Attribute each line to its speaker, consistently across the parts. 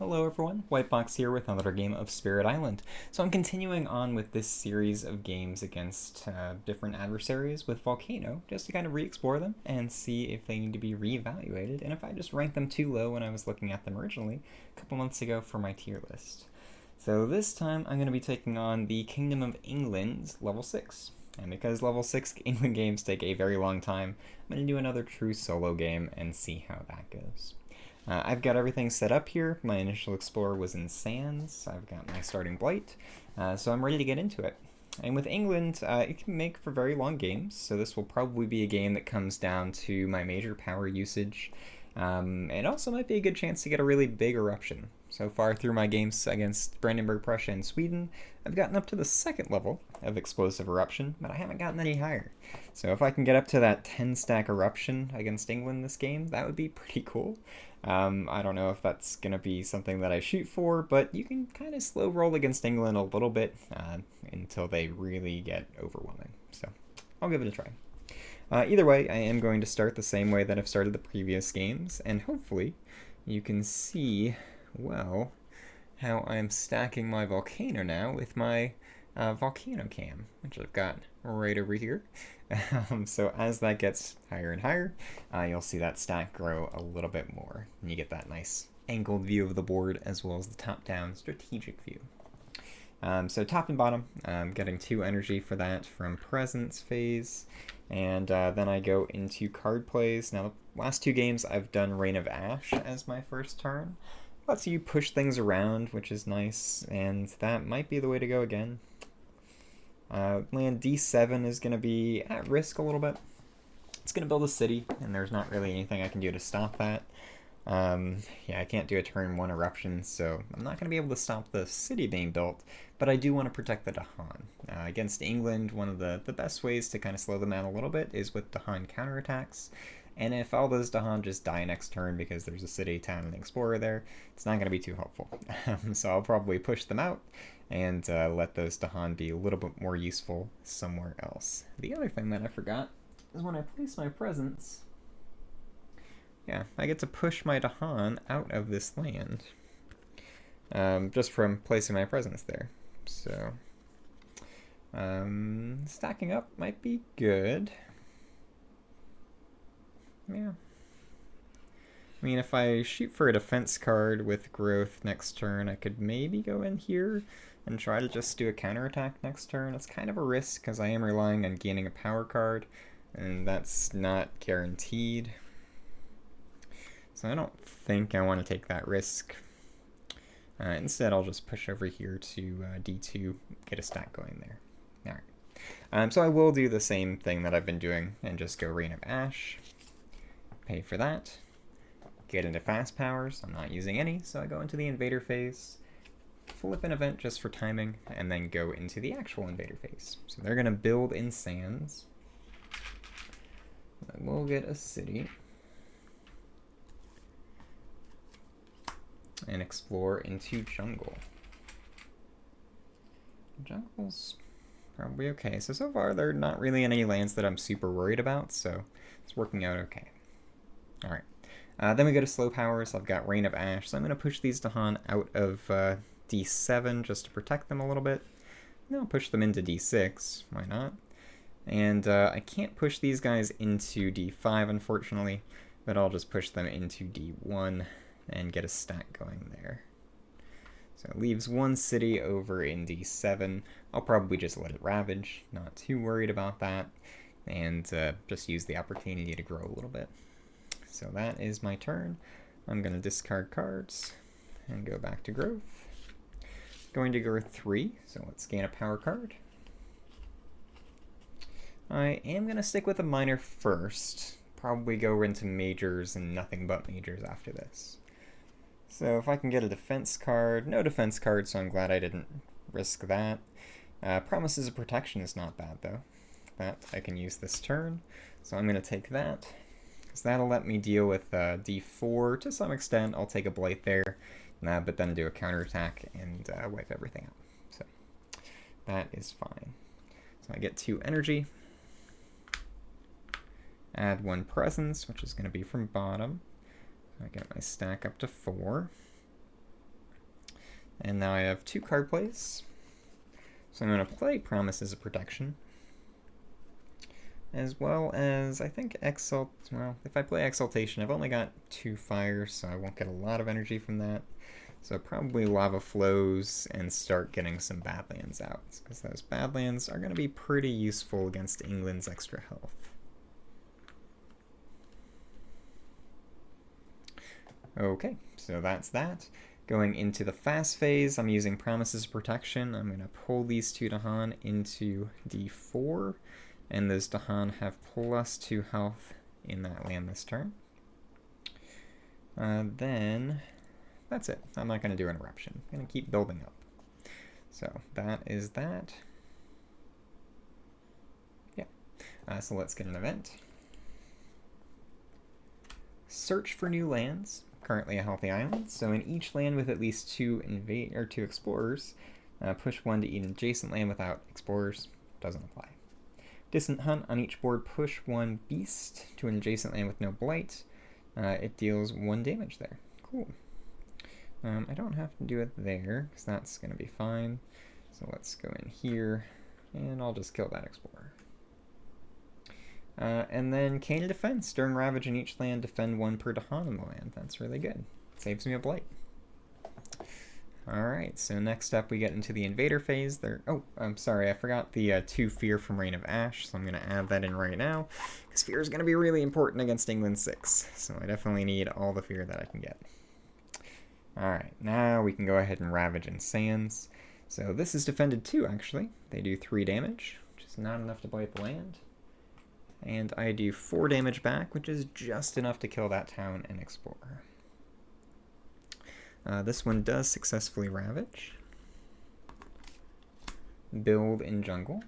Speaker 1: Hello everyone, Whitebox here with another game of Spirit Island. So I'm continuing on with this series of games against different adversaries with Volcano, just to kind of re-explore them and see if they need to be re-evaluated, and if I just ranked them too low when I was looking at them originally a couple months ago for my tier list. So this time I'm going to be taking on the Kingdom of England level 6. And because level 6 England games take a very long time, I'm going to do another true solo game and see how that goes. I've got everything set up here. My initial explorer was in Sands. I've got my starting blight, so I'm ready to get into it. And with England, it can make for very long games, so this will probably be a game that comes down to my major power usage. And also might be a good chance to get a really big eruption. So far through my games against Brandenburg, Prussia, and Sweden, I've gotten up to the second level of explosive eruption, but I haven't gotten any higher. So if I can get up to that 10 stack eruption against England this game, that would be pretty cool. I don't know if that's going to be something that I shoot for, but you can kind of slow roll against England a little bit until they really get overwhelming. So I'll give it a try. Either way, I am going to start the same way that I've started the previous games, and hopefully you can see, well, how I'm stacking my volcano now with my volcano cam, which I've got right over here. So as that gets higher and higher, you'll see that stack grow a little bit more, and you get that nice angled view of the board as well as the top-down strategic view. So top and bottom, I'm getting 2 energy for that from presence phase, and then I go into card plays. Now, the last 2 games I've done Rain of Ash as my first turn. Lets you push things around, which is nice, and that might be the way to go again. Land D7 is going to be at risk a little bit. It's going to build a city, and there's not really anything I can do to stop that. Yeah, I can't do a turn 1 eruption, so I'm not going to be able to stop the city being built, but I do want to protect the Dahan. Against England, one of the best ways to kind of slow them down a little bit is with Dahan counterattacks. And if all those Dahan just die next turn because there's a city, town, and explorer there, it's not going to be too helpful. So I'll probably push them out and let those Dahan be a little bit more useful somewhere else. The other thing that I forgot is when I place my presence, yeah, I get to push my Dahan out of this land just from placing my presence there. So stacking up might be good. Yeah. I mean, if I shoot for a defense card with growth next turn, I could maybe go in here and try to just do a counterattack next turn. It's kind of a risk because I am relying on gaining a power card, and that's not guaranteed. So I don't think I want to take that risk. Instead, I'll just push over here to D2, get a stack going there. Alright. So I will do the same thing that I've been doing and just go Rain of Ash. Pay for that. Get into fast powers. I'm not using any, so I go into the invader phase, flip an event just for timing, and then go into the actual invader phase. So they're going to build in Sands. We'll get a city. And explore into jungle. Jungle's probably okay. So far, there are not really any lands that I'm super worried about, so it's working out okay. Alright. Then we go to slow powers. I've got Rain of Ash, so I'm going to push these Dahan out of D7 just to protect them a little bit. And I'll push them into D6. Why not? And I can't push these guys into D5, unfortunately, but I'll just push them into D1 and get a stack going there. So it leaves 1 city over in D7. I'll probably just let it ravage. Not too worried about that. And just use the opportunity to grow a little bit. So that is my turn. I'm going to discard cards and go back to growth. Going to go 3, so let's gain a power card. I am going to stick with a minor first. Probably go into majors and nothing but majors after this. So if I can get a defense card, no defense card, so I'm glad I didn't risk that. Promises of Protection is not bad though. That I can use this turn, so I'm going to take that. So that'll let me deal with D4 to some extent. I'll take a blight there, but then do a counterattack and wipe everything out. So that is fine. So I get 2 energy. Add 1 presence, which is going to be from bottom. I get my stack up to 4. And now I have 2 card plays. So I'm going to play Promises of Protection. As well as, I think, well, if I play Exaltation, I've only got 2 fires, so I won't get a lot of energy from that. So probably Lava Flows and start getting some Badlands out, because those Badlands are going to be pretty useful against England's extra health. Okay, so that's that. Going into the fast phase, I'm using Promises of Protection. I'm going to pull these 2 Dahan into D4, and those Dahan have +2 health in that land this turn. Then, that's it. I'm not going to do an Eruption. I'm going to keep building up. So that is that. Yeah. So let's get an event. Search for new lands. Currently a healthy island. So in each land with at least 2 explorers, push 1 to each adjacent land without explorers. Doesn't apply. Distant Hunt. On each board, push 1 beast to an adjacent land with no blight. It deals 1 damage there. Cool. I don't have to do it there, because that's going to be fine. So let's go in here, and I'll just kill that explorer. And then Cane of Defense. During Ravage in each land, defend 1 per Dahan in the land. That's really good. Saves me a blight. Alright, so next up we get into the Invader phase. Oh, I'm sorry, I forgot the 2 Fear from Reign of Ash, so I'm going to add that in right now, because Fear is going to be really important against England 6, so I definitely need all the Fear that I can get. Alright, now we can go ahead and Ravage in Sands. So this is defended 2, actually. They do 3 damage, which is not enough to blight the land. And I do 4 damage back, which is just enough to kill that town and explorer. This one does successfully Ravage. Build in Jungle.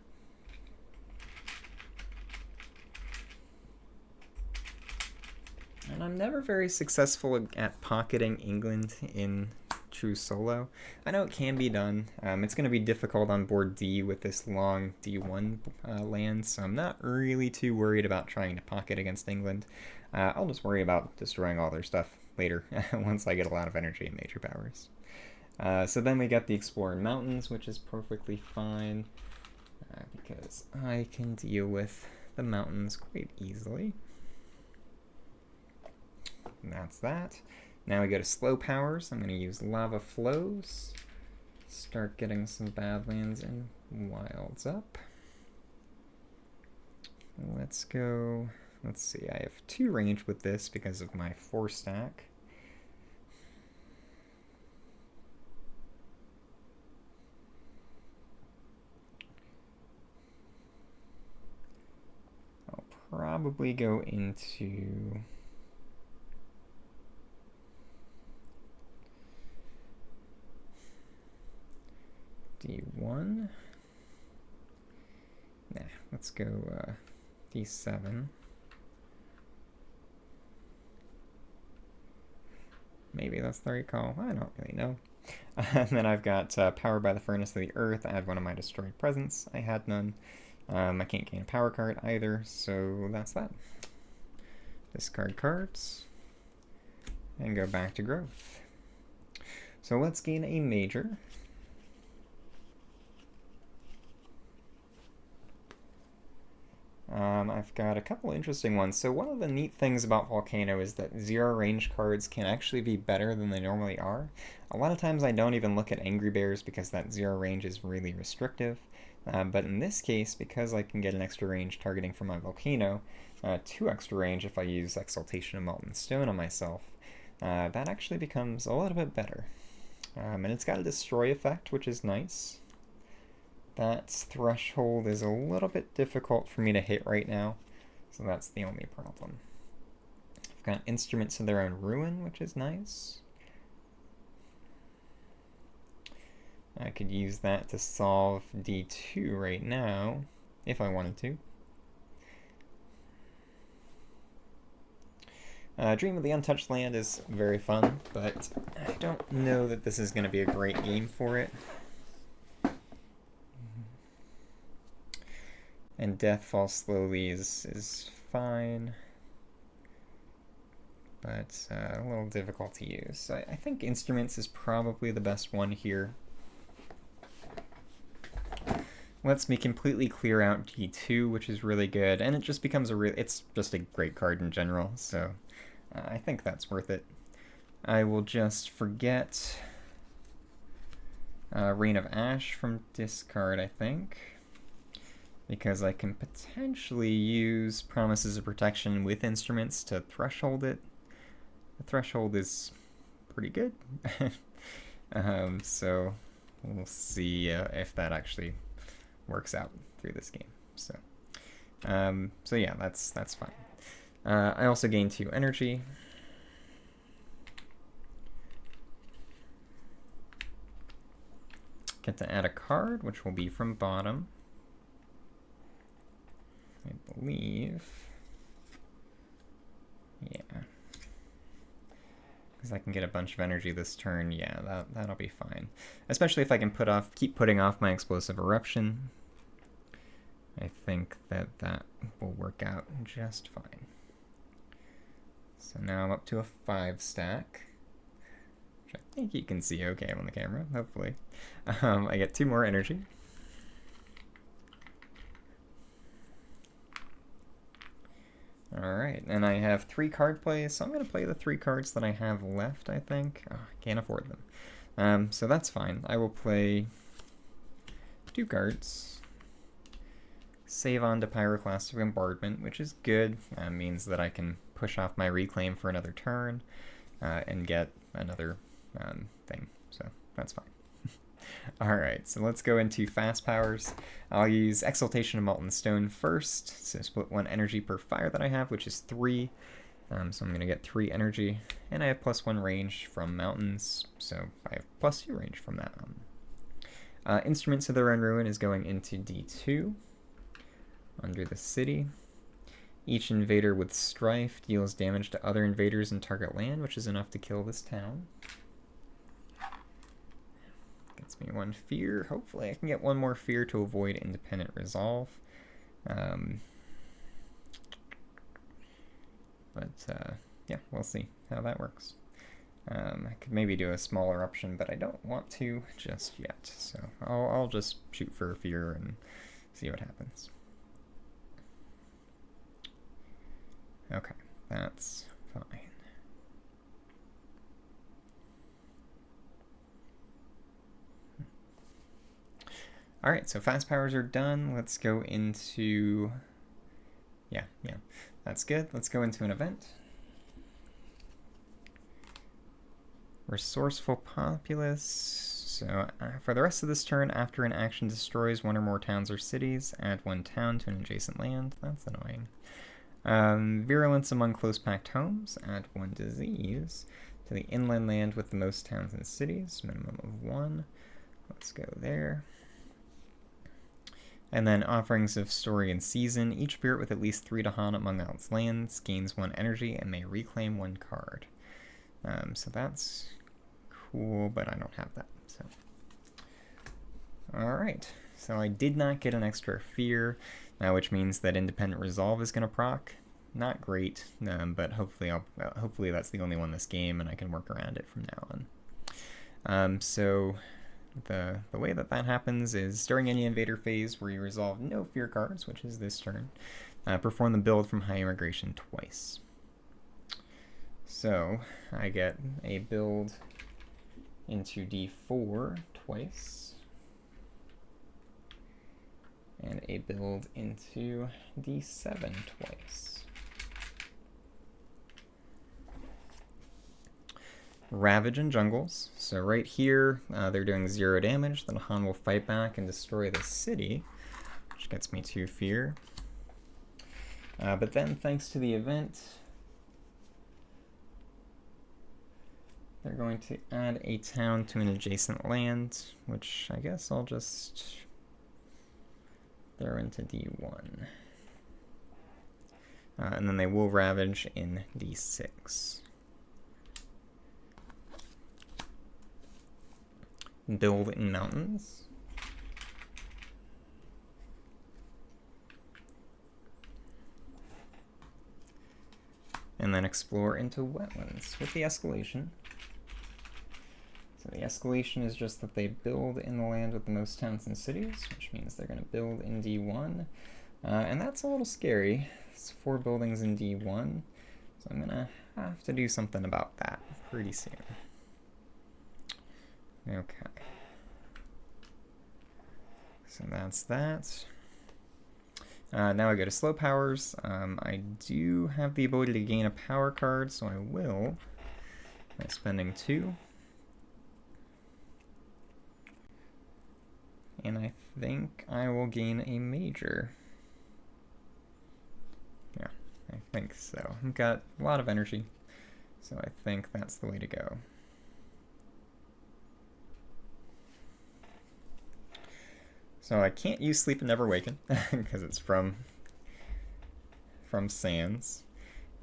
Speaker 1: And I'm never very successful at pocketing England in true solo. I know it can be done. It's going to be difficult on board D with this long D1 land, so I'm not really too worried about trying to pocket against England. I'll just worry about destroying all their stuff later, once I get a lot of energy and major powers. So then we got the Explorer Mountains, which is perfectly fine, because I can deal with the mountains quite easily. And that's that. Now we go to slow powers. I'm going to use Lava Flows. Start getting some Badlands and Wilds up. Let's go. Let's see. I have 2 range with this because of my 4 stack. I'll probably go into D1. Nah, let's go D7. Maybe that's the right call. I don't really know. And then I've got Power by the Furnace of the Earth. Add 1 of my destroyed presents. I had none. I can't gain a power card either, so that's that. Discard cards. And go back to growth. So let's gain a major. I've got a couple interesting ones. So one of the neat things about Volcano is that 0 range cards can actually be better than they normally are. A lot of times I don't even look at Angry Bears because that 0 range is really restrictive. But in this case, because I can get an extra range targeting from my Volcano, 2 extra range if I use Exaltation of Molten Stone on myself, that actually becomes a little bit better. And it's got a destroy effect, which is nice. That threshold is a little bit difficult for me to hit right now, so that's the only problem. I've got Instruments of Their Own Ruin, which is nice. I could use that to solve D2 right now, if I wanted to. Dream of the Untouched Land is very fun, but I don't know that this is going to be a great game for it. And Death Falls Slowly is fine. but a little difficult to use. So I think Instruments is probably the best one here. Lets me completely clear out D2, which is really good, and it just becomes it's just a great card in general, so I think that's worth it. I will just forget Rain of Ash from discard, I think, because I can potentially use Promises of Protection with Instruments to threshold it. The threshold is pretty good, so we'll see if that actually works out through this game. So yeah, that's fine. I also gain 2 energy. Get to add a card, which will be from bottom. I believe. Yeah. Because I can get a bunch of energy this turn. Yeah, that'll be fine. Especially if I can keep putting off my Explosive Eruption. I think that will work out just fine. So now I'm up to a 5 stack. Which I think you can see okay on the camera, hopefully. I get 2 more energy. Alright, and I have 3 card plays, so I'm going to play the 3 cards that I have left, I think. Oh, I can't afford them. So that's fine. I will play 2 cards. Save on to Pyroclastic Bombardment, which is good. Means that I can push off my Reclaim for another turn and get another thing, so that's fine. Alright, so let's go into fast powers. I'll use Exaltation of Molten Stone first, so split 1 energy per fire that I have, which is 3. So I'm going to get 3 energy, and I have +1 range from mountains, so I have +2 range from that. Instruments of the Ren Ruin is going into D2, under the city. Each invader with Strife deals damage to other invaders in target land, which is enough to kill this town. Gets me 1 fear. Hopefully I can get 1 more fear to avoid independent resolve. Yeah, we'll see how that works. I could maybe do a small eruption, but I don't want to just yet. So I'll just shoot for a fear and see what happens. Okay, that's fine. Alright, so fast powers are done. Let's go into... Yeah, that's good. Let's go into an event. Resourceful Populace. So for the rest of this turn, after an action destroys 1 or more towns or cities, add 1 town to an adjacent land. That's annoying. Virulence among close-packed homes. Add 1 disease to the inland land with the most towns and cities. Minimum of 1. Let's go there. And then Offerings of Story and Season. Each spirit with at least 3 Dahan among its lands gains 1 energy and may reclaim 1 card. So that's cool, but I don't have that. So, alright. So I did not get an extra fear, which means that Independent Resolve is going to proc. Not great, but hopefully that's the only one this game, and I can work around it from now on. So the way that happens is during any invader phase where you resolve no fear cards, which is this turn, perform the build from High Immigration twice. So I get a build into D4 twice, and a build into D7 twice. Ravage and Jungles. So right here, they're doing 0 damage. Then Han will fight back and destroy the city, which gets me 2 fear. But then, thanks to the event, they're going to add a town to an adjacent land, which I guess I'll just throw into D1. And then they will Ravage in D6. Build in mountains. And and then explore into wetlands with the escalation. So the escalation is just that they build in the land with the most towns and cities, which means they're going to build in D1. And that's a little scary. It's 4 buildings in D1, so I'm going to have to do something about that pretty soon. Okay. So that's that. Now I go to slow powers. I do have the ability to gain a power card, so I will by spending 2. And I think I will gain a major. Yeah, I think so. I've got a lot of energy, so I think that's the way to go. So I can't use Sleep and Never Waken because it's from Sands.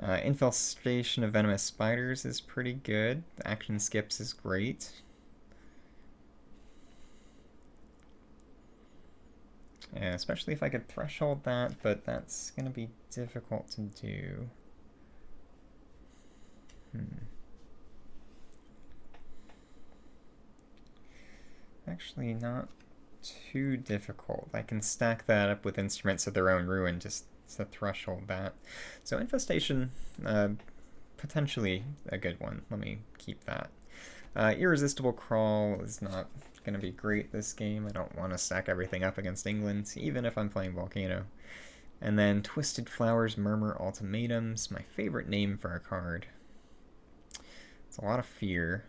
Speaker 1: Infestation of Venomous Spiders is pretty good. Action Skips is great. Yeah, especially if I could threshold that, but that's going to be difficult to do. Actually, not too difficult. I can stack that up with Instruments of Their Own Ruin just to threshold that. So Infestation, potentially a good one. Let me keep that. Irresistible Crawl is not going to be great this game. I don't want to stack everything up against England, even if I'm playing Volcano. And then Twisted Flowers Murmur Ultimatums, my favorite name for a card. It's a lot of fear.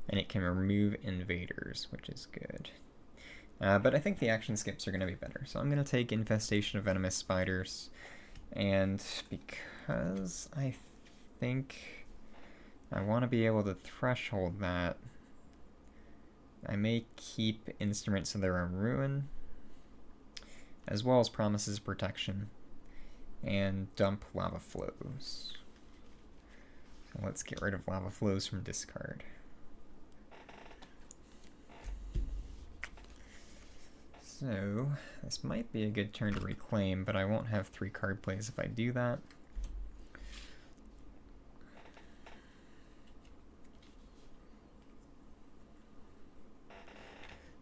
Speaker 1: And it can remove invaders, which is good. But I think the action skips are going to be better. So I'm going to take Infestation of Venomous Spiders. And because I think I want to be able to threshold that, I may keep Instruments of Their Own Ruin, as well as Promises of Protection, and dump Lava Flows. So let's get rid of Lava Flows from discard. So this might be a good turn to reclaim, but I won't have 3 card plays if I do that.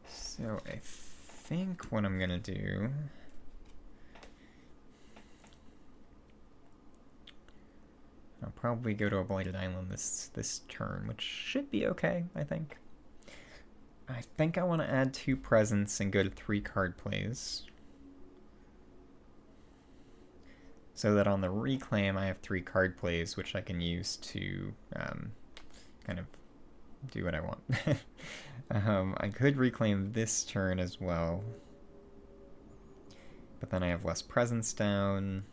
Speaker 1: So I think what I'm gonna do, I'll probably go to a Blighted Island this turn, which should be okay, I think. I think I want to add 2 presents and go to 3 card plays, so that on the reclaim I have 3 card plays, which I can use to kind of do what I want. I could reclaim this turn as well, but then I have less presence down.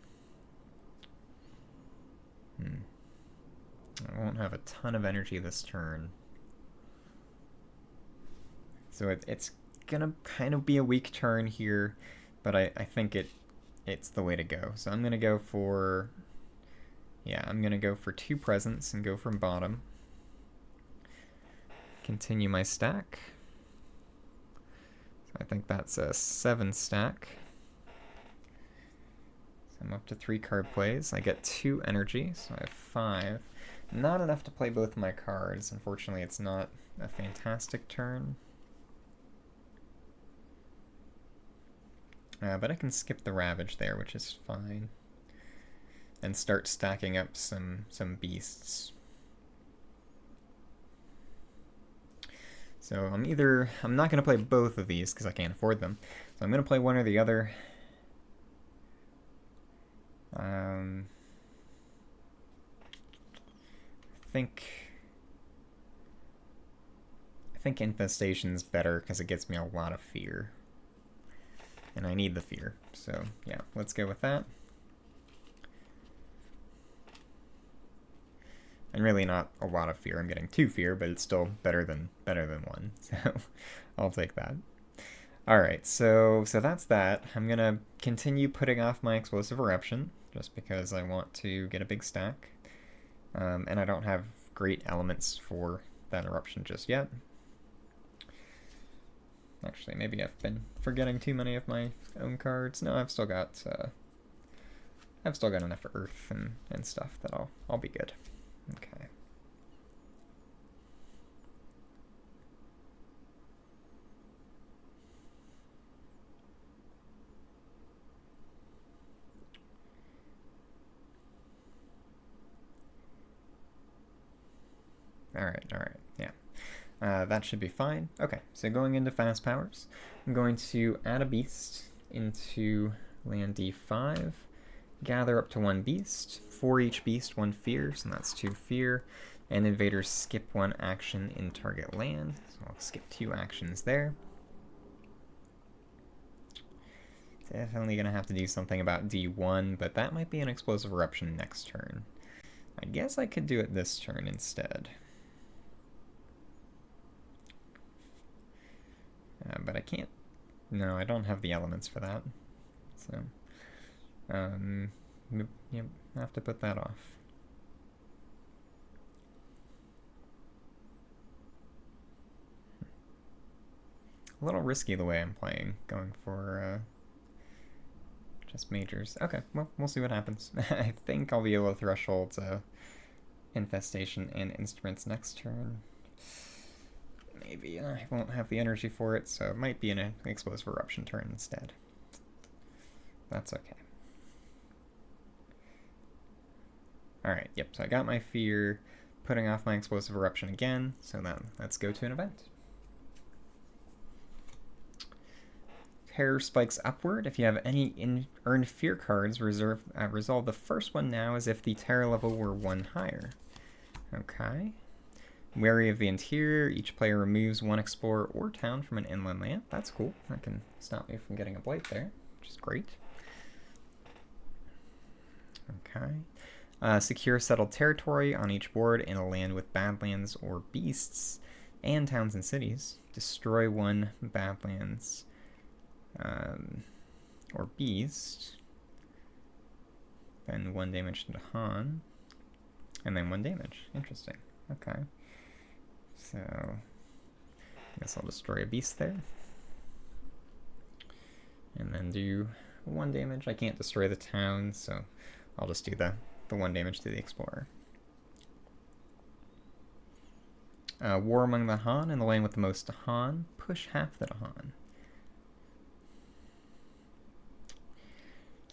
Speaker 1: I won't have a ton of energy this turn. So it's gonna kind of be a weak turn here, but I think it's the way to go. So I'm gonna go for, yeah, I'm gonna go for 2 presents and go from bottom. Continue my stack. So I think that's a 7 stack. So I'm up to 3 card plays. I get 2 energy, so I have 5. Not enough to play both my cards. Unfortunately, it's not a fantastic turn. But I can skip the Ravage there, which is fine, and start stacking up some beasts. So I'm not going to play both of these because I can't afford them. So I'm going to play one or the other. I think Infestation's better because it gets me a lot of fear. And I need the fear. So yeah, let's go with that. And really not a lot of fear. I'm getting 2 fear, but it's still better than 1. So I'll take that. Alright, so that's that. I'm gonna continue putting off my Explosive Eruption, just because I want to get a big stack. And I don't have great elements for that eruption just yet. Actually, maybe I've been forgetting too many of my own cards. No, I've still got I've still got enough earth and stuff that I'll be good. Okay. Alright, yeah. That should be fine. Okay, so going into fast powers, I'm going to add a beast into land D5, gather up to 1 beast, for each beast 1 fear, so that's 2 fear, and invaders skip 1 action in target land, so I'll skip 2 actions there. Definitely going to have to do something about D1, but that might be an explosive eruption next turn. I guess I could do it this turn instead. But I can't. No, I don't have the elements for that. So, yep, I have to put that off. A little risky the way I'm playing, going for just majors. Okay, well, we'll see what happens. I think I'll be able to threshold Infestation and Instruments next turn. Maybe I won't have the energy for it, so it might be an Explosive Eruption turn instead. That's okay. Alright, yep, so I got my fear, putting off my Explosive Eruption again, so then let's go to an event. Terror spikes upward. If you have any earned fear cards, resolve the first one now as if the terror level were 1 higher. Okay. Wary of the interior, each player removes 1 explorer or town from an inland land. That's cool. That can stop me from getting a blight there, which is great. Okay. Secure settled territory on each board in a land with badlands or beasts, and towns and cities. Destroy 1 badlands or beast. Then 1 damage to Han. And then 1 damage. Interesting. Okay. So, I guess I'll destroy a beast there. And then do 1 damage. I can't destroy the town, so I'll just do the 1 damage to the explorer. War among the Han, in the land with the most Han. Push half the Han.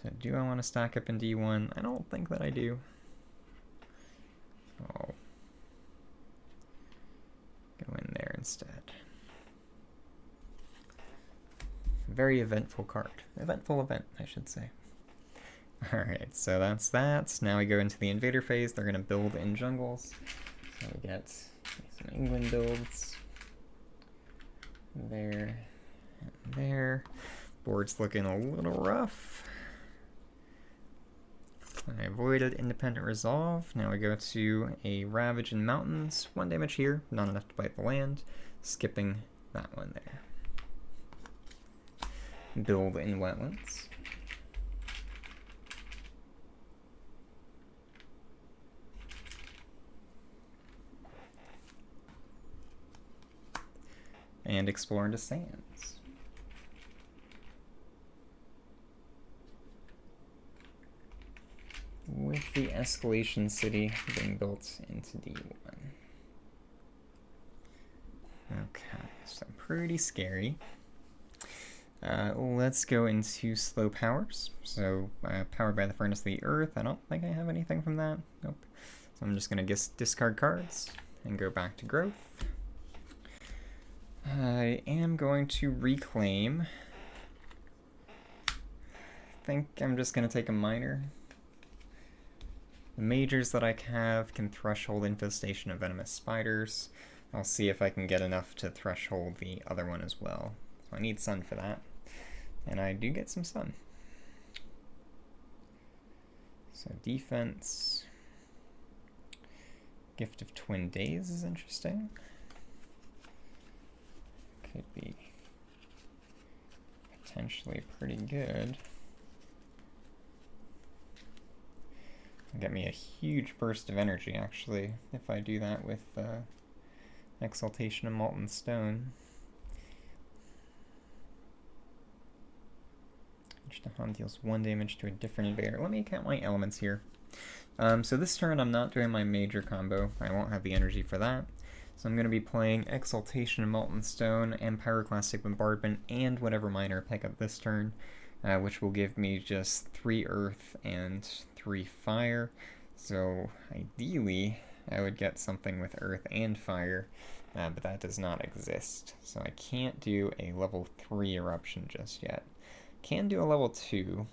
Speaker 1: So do I want to stack up in D1? I don't think that I do. I'll go in there instead. Very eventful card. Eventful event, I should say. Alright, so that's that. Now we go into the invader phase. They're going to build in jungles. So we get some England builds. There and there. Board's looking a little rough. I avoided independent resolve. Now we go to a Ravage in Mountains. 1 damage here, not enough to bite the land. Skipping that one there. Build in Wetlands. And explore into Sands. With the Escalation City being built into D1. Okay, so pretty scary. Let's go into slow powers. So, powered by the Furnace of the Earth. I don't think I have anything from that. Nope. So I'm just going to discard cards and go back to growth. I am going to reclaim. I think I'm just going to take a minor. The majors that I have can threshold Infestation of Venomous Spiders. I'll see if I can get enough to threshold the other one as well. So I need sun for that. And I do get some sun. So defense. Gift of Twin Days is interesting. Could be potentially pretty good. Get me a huge burst of energy, actually, if I do that with Exaltation of Molten Stone. Each Dahan deals 1 damage to a different invader. Let me count my elements here. So this turn I'm not doing my major combo. I won't have the energy for that. So I'm going to be playing Exaltation of Molten Stone and Pyroclastic Bombardment and whatever minor I pick up this turn, which will give me just 3 Earth and 3 Fire. So ideally I would get something with Earth and Fire, but that does not exist. So I can't do a level 3 Eruption just yet. Can do a level 2.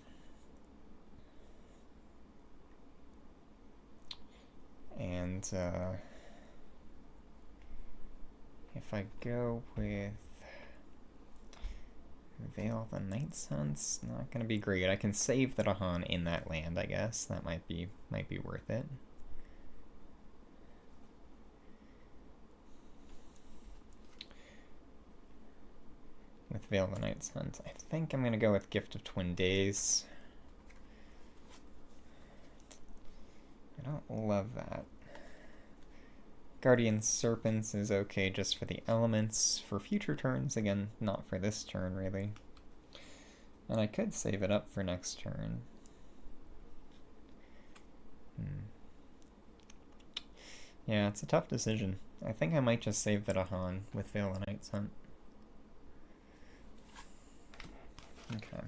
Speaker 1: And if I go with Veil of the Night Sun's not going to be great. I can save the Dahan in that land, I guess. That might be worth it. With Veil of the Night Suns, I think I'm going to go with Gift of Twin Days. I don't love that. Guardian Serpents is okay just for the elements for future turns. Again, not for this turn, really. And I could save it up for next turn. Yeah, it's a tough decision. I think I might just save the Dahan with Veil of the Night Sun. Okay.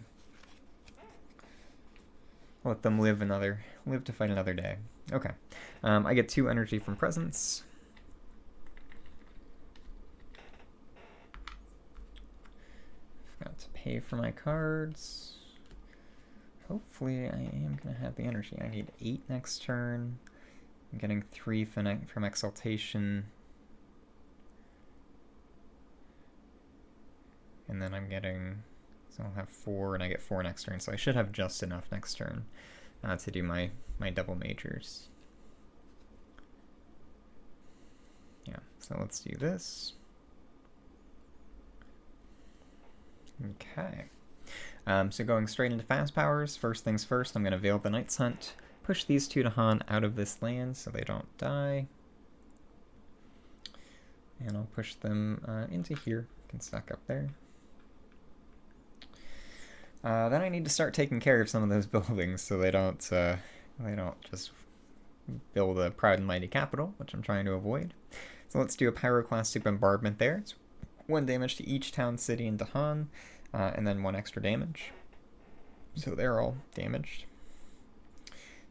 Speaker 1: Let them live to fight another day. Okay. I get 2 energy from Presence. Forgot to pay for my cards. Hopefully I am going to have the energy. I need 8 next turn. I'm getting 3 from Exaltation. And then I'm getting... So I'll have 4, and I get 4 next turn. So I should have just enough next turn to do my double majors. Yeah, so let's do this. Okay. So going straight into fast powers, first things first, I'm going to Veil the Night's Hunt, push these 2 Dahan out of this land so they don't die. And I'll push them into here. Can stack up there. Then I need to start taking care of some of those buildings so they don't just build a proud and mighty capital, which I'm trying to avoid. So let's do a Pyroclastic Bombardment there. It's 1 damage to each town, city, and Dahan, and then 1 extra damage. So they're all damaged.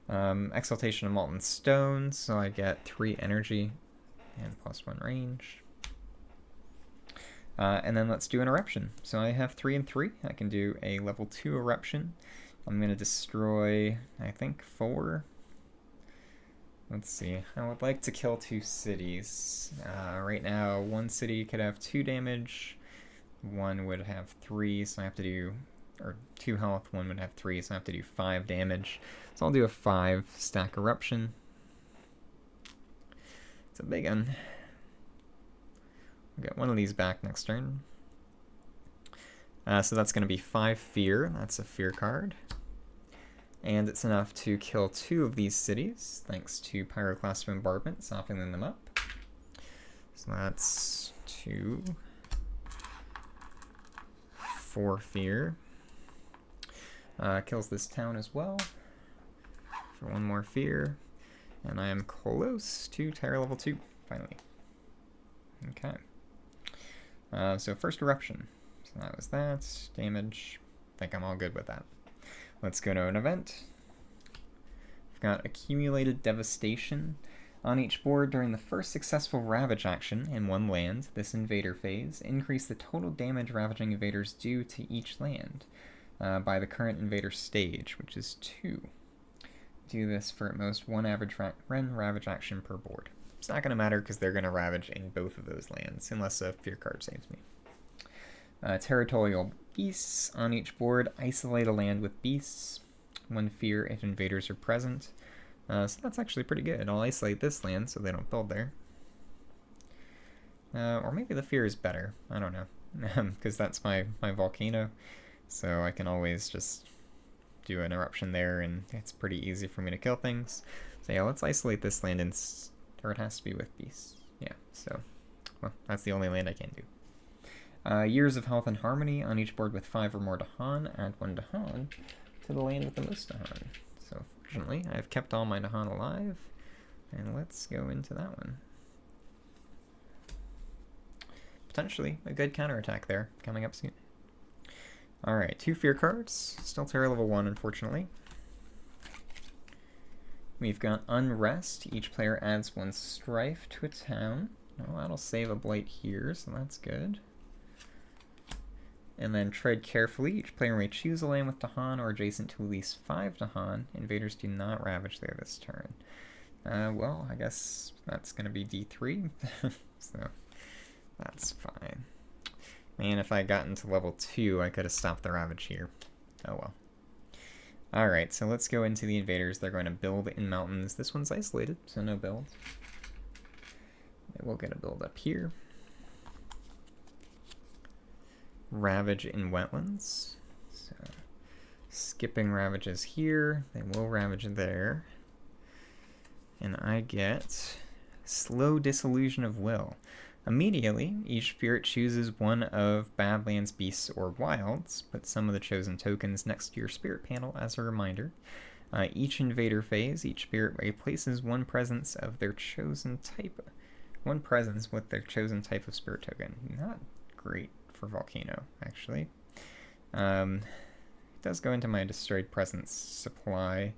Speaker 1: Exaltation of Molten Stone, so I get 3 energy and +1 range. And then let's do an Eruption. So I have 3 and 3. I can do a level 2 Eruption. I'm going to destroy, I think, 4. Let's see. I would like to kill 2 cities. Right now, 1 city could have 2 damage. 1 would have 3, so I have to do... Or 2 health, 1 would have 3, so I have to do 5 damage. So I'll do a 5-stack Eruption. It's a big one. We'll get 1 of these back next turn. So that's going to be 5 Fear. That's a Fear card. And it's enough to kill 2 of these cities, thanks to Pyroclastic Bombardment, softening them up. So that's 2. 4 Fear. Kills this town as well for 1 more Fear. And I am close to Terror level 2, finally. Okay. So first Eruption. So that was that. Damage. I think I'm all good with that. Let's go to an event. I've got Accumulated Devastation. On each board, during the first successful Ravage action in 1 land, this invader phase, increase the total damage ravaging invaders do to each land by the current invader stage, which is 2. Do this for at most 1 average Ravage action per board. It's not going to matter because they're going to Ravage in both of those lands, unless a Fear card saves me. Territorial Beasts. On each board, isolate a land with beasts. 1 Fear if invaders are present. So that's actually pretty good. I'll isolate this land so they don't build there. Or maybe the Fear is better. I don't know. Because that's my volcano. So I can always just do an Eruption there, and it's pretty easy for me to kill things. So yeah, let's isolate this land, or it has to be with beasts. Yeah, so, well, that's the only land I can do. Years of Health and Harmony on each board with 5 or more Dahan. Add 1 Dahan to the land with the most Dahan. So fortunately, I've kept all my Dahan alive. And let's go into that one. Potentially a good counterattack there coming up soon. Alright, 2 Fear cards. Still Terror level 1, unfortunately. We've got Unrest. Each player adds 1 Strife to a town. Oh, that'll save a Blight here, so that's good. And then Tread Carefully. Each player may choose a land with Dahan or adjacent to at least 5 Dahan. Invaders do not ravage there this turn. Well, I guess that's going to be D3, so that's fine. Man, if I got into level 2, I could have stopped the ravage here. Oh well. Alright, so let's go into the invaders. They're going to build in mountains. This one's isolated, so no build. We'll get a build up here. Ravage in wetlands. So skipping ravages here. They will ravage there. And I get Slow Disillusion of Will. Immediately, each spirit chooses one of Badlands, Beasts, or Wilds. Put some of the chosen tokens next to your spirit panel as a reminder. Each invader phase, each spirit replaces one presence of their chosen type. One presence with their chosen type of spirit token. Not great for Volcano, actually. It does go into my destroyed presence supply,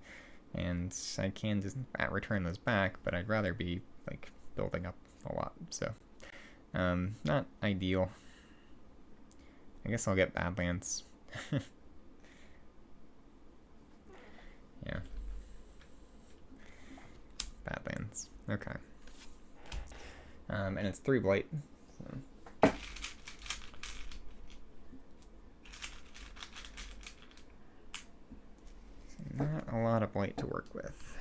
Speaker 1: and I can just return those back, but I'd rather be like building up a lot, so not ideal. I guess I'll get Badlands. Yeah. Badlands. Okay. And it's 3 Blight. So. Not a lot of Blight to work with.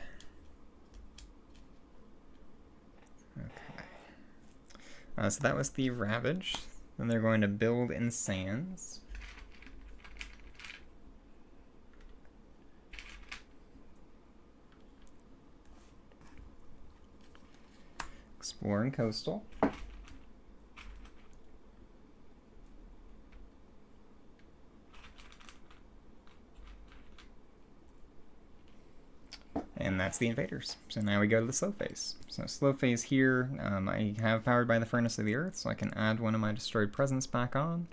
Speaker 1: Okay. So that was the Ravage. Then they're going to build in Sands. Exploring Coastal. And that's the invaders. So now we go to the slow phase. So slow phase here, I have Powered by the Furnace of the Earth, so I can add one of my destroyed presence back on.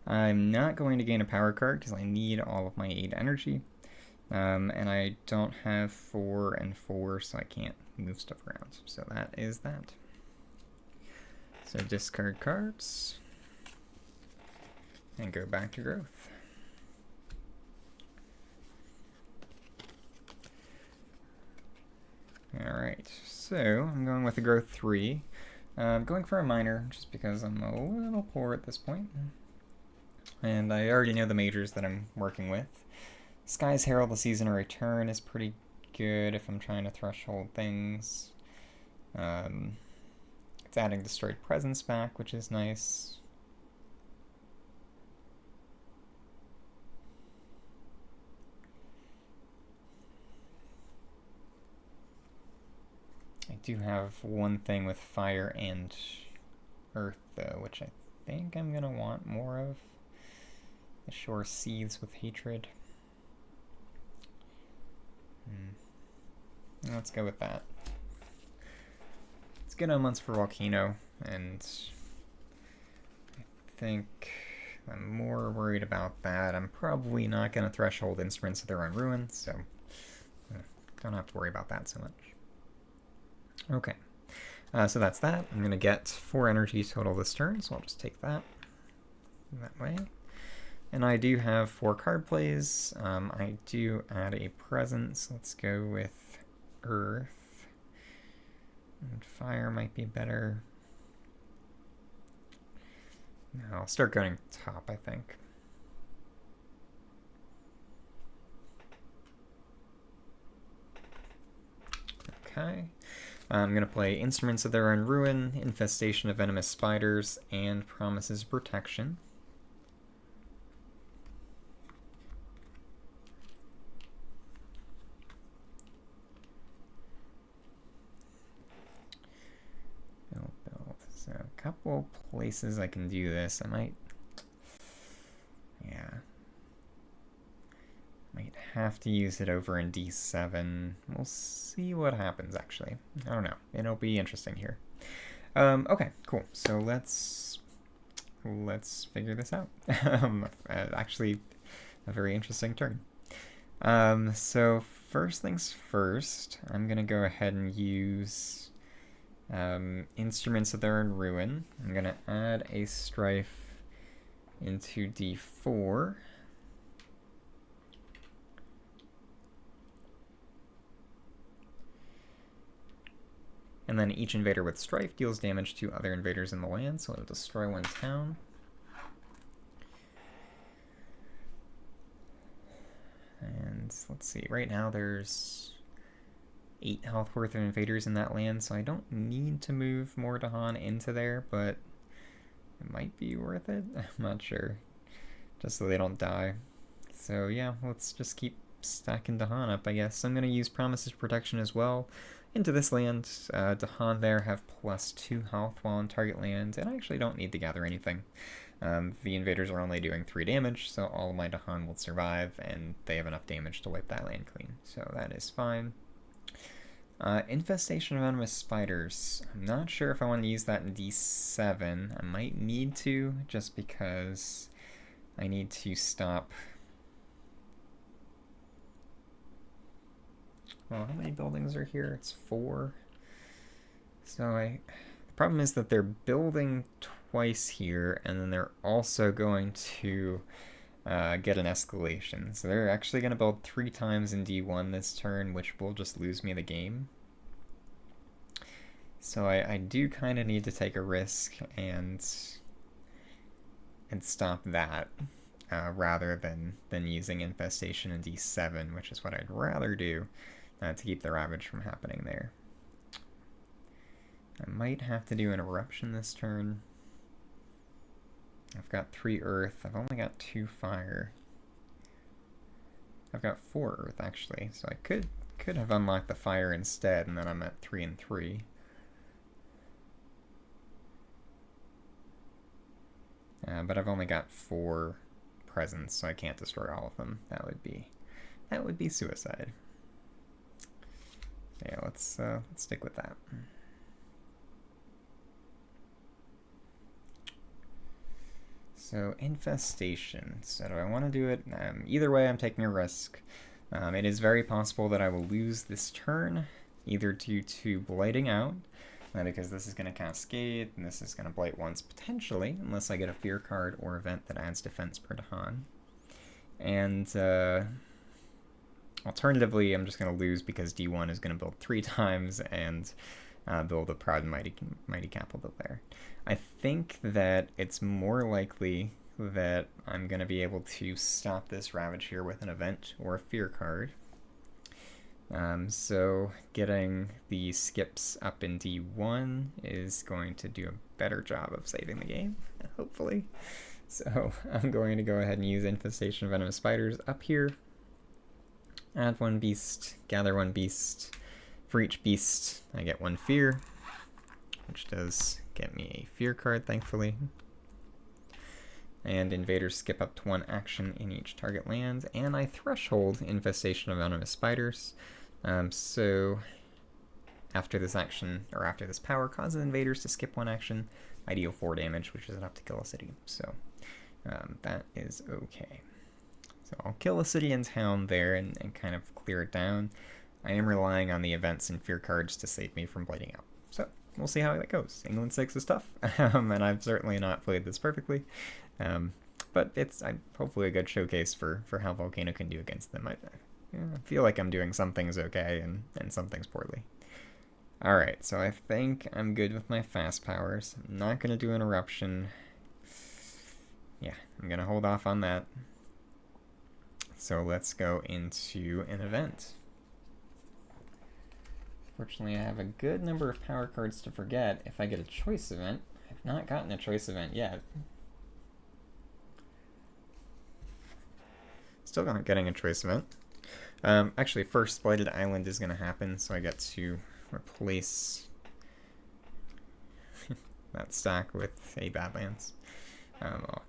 Speaker 1: I'm not going to gain a power card because I need all of my 8 energy. And I don't have 4 and 4, so I can't move stuff around. So that is that. So discard cards. And go back to growth. Alright, so I'm going with a growth 3. I'm going for a minor just because I'm a little poor at this point. And I already know the majors that I'm working with. Sky's Herald, the Season of Return is pretty good if I'm trying to threshold things. It's adding Destroyed Presence back, which is nice. I do have one thing with fire and earth, though, which I think I'm going to want more of. The shore seethes with hatred. Let's go with that. Let's get on months for Volcano, and I think I'm more worried about that. I'm probably not going to threshold instruments of their own ruin, so don't have to worry about that so much. Okay, so that's that. I'm going to get 4 energy total this turn, so I'll just take that way. And I do have 4 card plays. I do add a presence. Let's go with Earth. And Fire might be better. No, I'll start going top, I think. Okay. I'm going to play Instruments of Their Own Ruin, Infestation of Venomous Spiders, and Promises of Protection. Build. So a couple places I can do this. I might have to use it over in D7. We'll see what happens, actually. I don't know. It'll be interesting here. Okay, cool. So let's figure this out. Actually, a very interesting turn. So first things first, I'm gonna go ahead and use instruments that are in ruin. I'm gonna add a strife into D4. And then each invader with strife deals damage to other invaders in the land, so it'll destroy one town. And let's see, right now there's 8 health worth of invaders in that land, so I don't need to move more Dahan into there, but it might be worth it. I'm not sure. Just so they don't die. So yeah, let's just keep stacking Dahan up, I guess. I'm going to use Promises of Protection as well into this land. Dahan there have +2 health while in target land, and I actually don't need to gather anything. The invaders are only doing 3 damage, so all of my Dahan will survive, and they have enough damage to wipe that land clean, so that is fine. Infestation of Venomous Spiders. I'm not sure if I want to use that in D7. I might need to, just because I need to stop... Well, how many buildings are here? It's 4. So the problem is that they're building twice here, and then they're also going to get an escalation. So they're actually going to build 3 times in D1 this turn, which will just lose me the game. So I do kind of need to take a risk and stop that rather than using Infestation in D7, which is what I'd rather do to keep the Ravage from happening there. I might have to do an Eruption this turn. I've got 3 Earth. I've only got 2 Fire. I've got 4 Earth, actually, so I could have unlocked the Fire instead, and then I'm at 3 and 3. But I've only got 4 presents, so I can't destroy all of them. That would be suicide. Yeah, let's stick with that. So Infestation. So do I want to do it? Either way, I'm taking a risk. It is very possible that I will lose this turn, either due to blighting out, because this is going to cascade, and this is going to blight once potentially, unless I get a fear card or event that adds defense per Dahan. And alternatively, I'm just going to lose because D1 is going to build 3 times and build a Proud and Mighty Capital there. I think that it's more likely that I'm going to be able to stop this Ravage here with an event or a fear card. So getting the skips up in D1 is going to do a better job of saving the game, hopefully. So I'm going to go ahead and use Infestation of Venomous Spiders up here. Add 1 beast, gather 1 beast. For each beast, I get 1 fear, which does get me a fear card, thankfully. And invaders skip up to 1 action in each target land, and I threshold Infestation of Venomous Spiders. So after this action, or after this power causes invaders to skip 1 action, I deal 4 damage, which is enough to kill a city. So that is okay. So I'll kill a city and town there and kind of clear it down. I am relying on the events and fear cards to save me from blighting out. So we'll see how that goes. England 6 is tough, and I've certainly not played this perfectly. But it's hopefully a good showcase for how Volcano can do against them. I feel like I'm doing some things okay and some things poorly. Alright, so I think I'm good with my fast powers. I'm not going to do an eruption. Yeah, I'm going to hold off on that. So let's go into an event. Fortunately, I have a good number of power cards to forget if I get a choice event. I've not gotten a choice event yet. Still not getting a choice event. Actually, first, Blighted Island is going to happen, so I get to replace that stack with a Badlands. I'll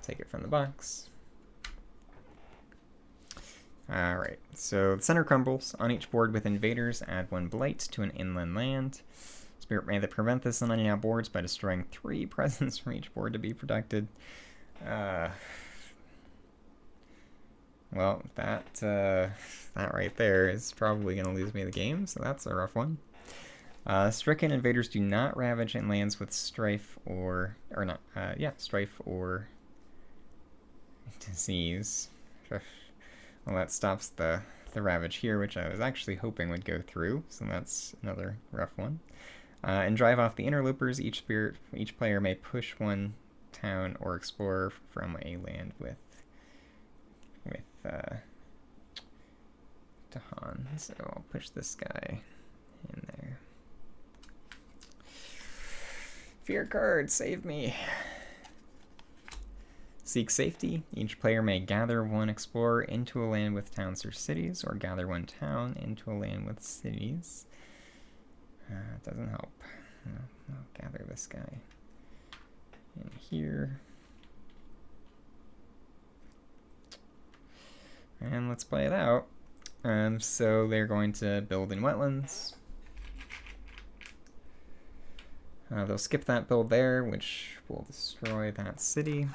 Speaker 1: take it from the box. Alright, so the center crumbles. On each board with invaders, add 1 blight to an inland land. Spirit may prevent this on any out boards by destroying 3 presents from each board to be protected. Well, that right there is probably going to lose me the game, so that's a rough one. Stricken invaders do not ravage in lands with strife or strife or disease. Well, that stops the ravage here, which I was actually hoping would go through, so that's another rough one. And drive off the interlopers. Each player may push 1 town or explorer from a land with Tahan. So I'll push this guy in there. Fear card, save me. Seek safety. Each player may gather 1 explorer into a land with towns or cities, or gather 1 town into a land with cities. It doesn't help. I'll gather this guy in here. And let's play it out. So they're going to build in wetlands. They'll skip that build there, which will destroy that city.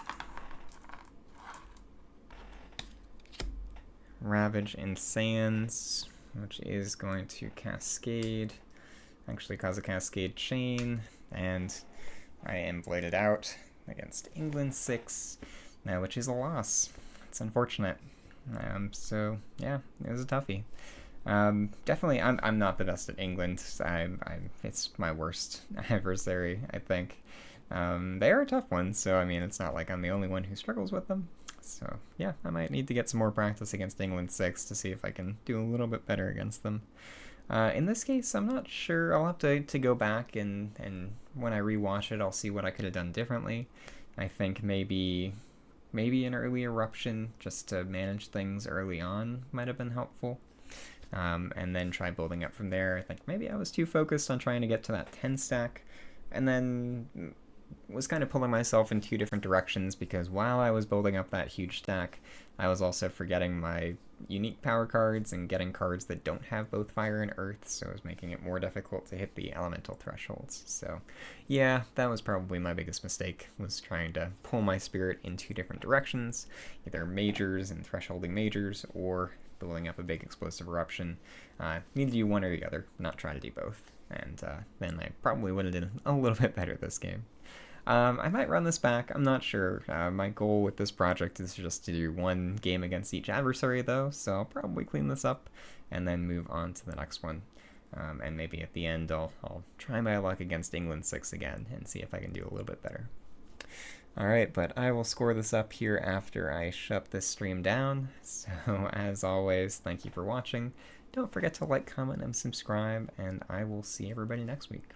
Speaker 1: Ravage in sands, which is going to cascade, actually cause a cascade chain, and I am blighted out against England 6, which is a loss. It's unfortunate. So yeah, it was a toughie. Definitely, I'm not the best at England. It's my worst adversary, I think. They are a tough one, so I mean, it's not like I'm the only one who struggles with them. So yeah, I might need to get some more practice against England 6 to see if I can do a little bit better against them. In this case, I'm not sure. I'll have to go back and when I rewatch it, I'll see what I could have done differently. I think maybe an early eruption just to manage things early on might have been helpful. And then try building up from there. I think maybe I was too focused on trying to get to that 10 stack, and then was kind of pulling myself in 2 different directions, because while I was building up that huge stack, I was also forgetting my unique power cards and getting cards that don't have both fire and earth, so it was making it more difficult to hit the elemental thresholds. So yeah, that was probably my biggest mistake, was trying to pull my spirit in 2 different directions, either majors and thresholding majors, or building up a big explosive eruption. Need to do one or the other, not try to do both. And then I probably would have done a little bit better this game. I might run this back, I'm not sure. My goal with this project is just to do 1 game against each adversary though, so I'll probably clean this up and then move on to the next one. And maybe at the end I'll try my luck against England 6 again and see if I can do a little bit better. Alright, but I will score this up here after I shut this stream down. So as always, thank you for watching. Don't forget to like, comment, and subscribe, and I will see everybody next week.